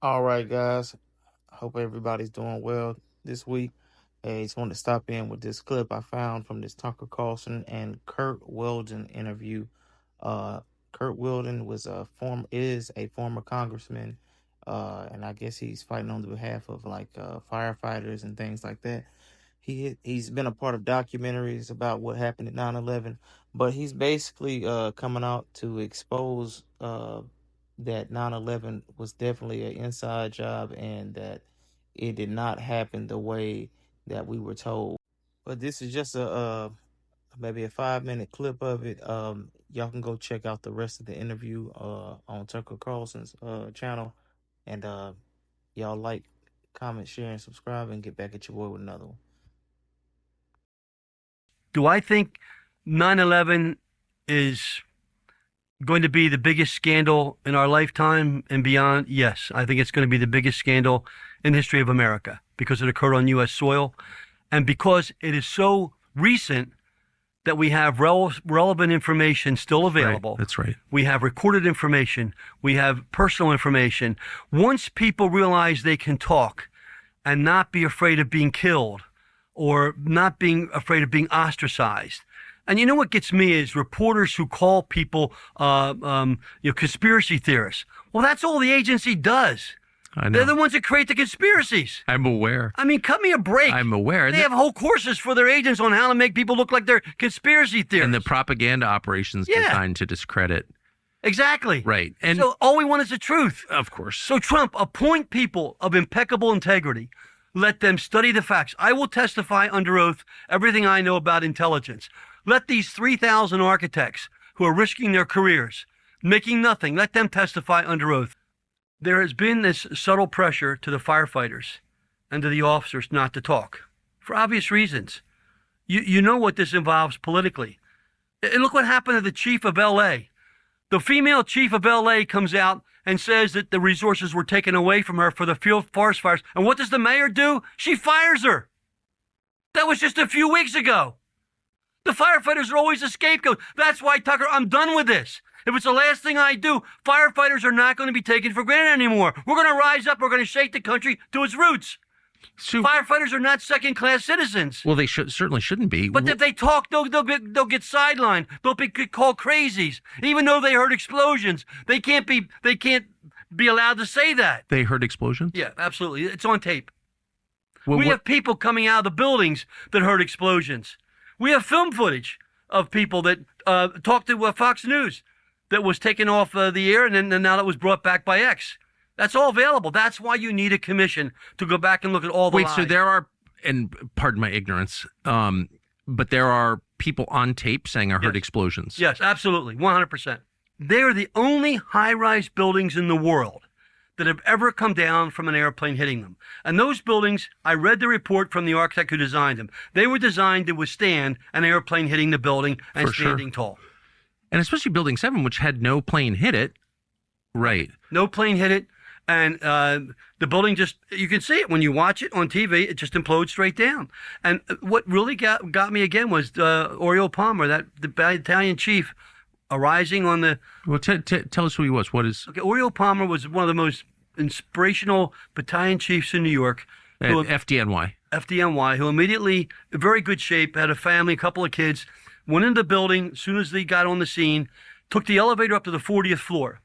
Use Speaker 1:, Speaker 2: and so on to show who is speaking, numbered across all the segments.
Speaker 1: All right, guys. Hope everybody's doing well this week. I just wanted to stop in with this clip I found from this Tucker Carlson and Curt Weldon interview. Uh, Curt Weldon is a former congressman, and I guess he's fighting on the behalf of firefighters and things like that. He's been a part of documentaries about what happened at 9/11, but he's basically coming out to expose that 9/11 was definitely an inside job and that it did not happen the way that we were told. But this is just a maybe a 5-minute clip of it. Y'all can go check out the rest of the interview on Tucker Carlson's channel, and y'all like, comment, share, and subscribe, and get back at your boy with another one.
Speaker 2: Do I think 9/11 is going to be the biggest scandal in our lifetime and beyond? Yes, I think it's going to be the biggest scandal in the history of America because it occurred on U.S. soil and because it is so recent that we have relevant information still available.
Speaker 3: Right, that's right.
Speaker 2: We have recorded information. We have personal information. Once people realize they can talk and not be afraid of being killed or not being afraid of being ostracized. And you know what gets me is reporters who call people conspiracy theorists. Well, that's all the agency does.
Speaker 3: I know.
Speaker 2: They're the ones that create the conspiracies.
Speaker 3: I'm aware.
Speaker 2: I mean, cut me a break.
Speaker 3: I'm aware.
Speaker 2: They have whole courses for their agents on how to make people look like they're conspiracy theorists.
Speaker 3: And the propaganda operations designed to discredit.
Speaker 2: Exactly.
Speaker 3: Right. And
Speaker 2: so all we want is the truth.
Speaker 3: Of course.
Speaker 2: So Trump, appoint people of impeccable integrity. Let them study the facts. I will testify under oath everything I know about intelligence. Let these 3,000 architects who are risking their careers, making nothing, let them testify under oath. There has been this subtle pressure to the firefighters and to the officers not to talk for obvious reasons. You know what this involves politically. And look what happened to the chief of L.A. The female chief of L.A. comes out and says that the resources were taken away from her for the field forest fires. And what does the mayor do? She fires her. That was just a few weeks ago. The firefighters are always a scapegoat. That's why, Tucker, I'm done with this. If it's the last thing I do, firefighters are not going to be taken for granted anymore. We're going to rise up. We're going to shake the country to its roots. So, firefighters are not second-class citizens.
Speaker 3: Well, they certainly shouldn't be.
Speaker 2: But if they talk, they'll get sidelined. They'll be called crazies. Even though they heard explosions, they can't be allowed to say that.
Speaker 3: They heard explosions?
Speaker 2: Yeah, absolutely. It's on tape.
Speaker 3: Well,
Speaker 2: we have people coming out of the buildings that heard explosions. We have film footage of people that talked to Fox News that was taken off the air and then now that was brought back by X. That's all available. That's why you need a commission to go back and look at all the lies.
Speaker 3: So there are, and pardon my ignorance, but there are people on tape saying I heard explosions.
Speaker 2: Yes, absolutely, 100%. They are the only high-rise buildings in the world that have ever come down from an airplane hitting them. And those buildings, I read the report from the architect who designed them. They were designed to withstand an airplane hitting the building and standing tall.
Speaker 3: And especially Building 7, which had no plane hit it. Right.
Speaker 2: No plane hit it. And the building just, you can see it when you watch it on TV, it just implodes straight down. And what really got me again was Oriole Palmer, the battalion chief, arising on the...
Speaker 3: Well, tell us who he was. What is...
Speaker 2: Okay, Oriole Palmer was one of the most inspirational battalion chiefs in New York.
Speaker 3: FDNY.
Speaker 2: FDNY, who immediately, in very good shape, had a family, a couple of kids, went into the building as soon as they got on the scene, took the elevator up to the 40th floor.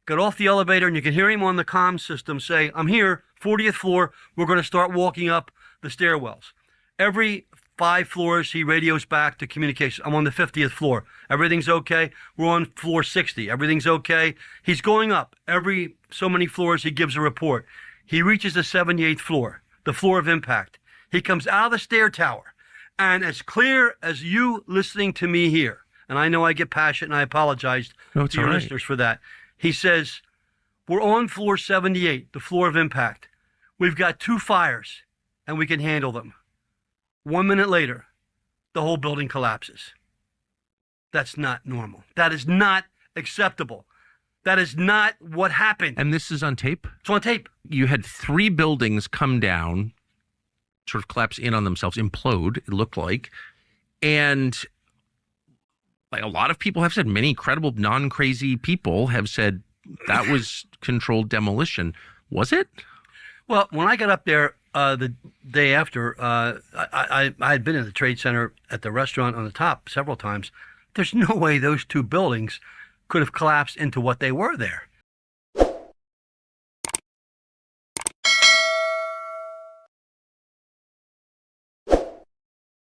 Speaker 2: Got off the elevator, and you can hear him on the comm system say, I'm here, 40th floor. We're going to start walking up the stairwells. Every 5 floors, he radios back to communication. I'm on the 50th floor. Everything's okay. We're on floor 60. Everything's okay. He's going up. Every so many floors, he gives a report. He reaches the 78th floor, the floor of impact. He comes out of the stair tower, and as clear as you listening to me here, and I know I get passionate, and I apologize to your listeners for that. He says, we're on floor 78, the floor of impact. We've got 2 fires, and we can handle them. 1 minute later, the whole building collapses. That's not normal. That is not acceptable. That is not what happened.
Speaker 3: And this is on tape?
Speaker 2: It's on tape.
Speaker 3: You had 3 buildings come down, sort of collapse in on themselves, implode, it looked like. And like a lot of people have said, many credible, non-crazy people have said,
Speaker 2: Yeah.
Speaker 3: was controlled demolition. Was it?
Speaker 2: Well, when I got up there the day after, I had been in the Trade Center at the restaurant on the top several times. There's no way those two buildings could have collapsed into what they were there.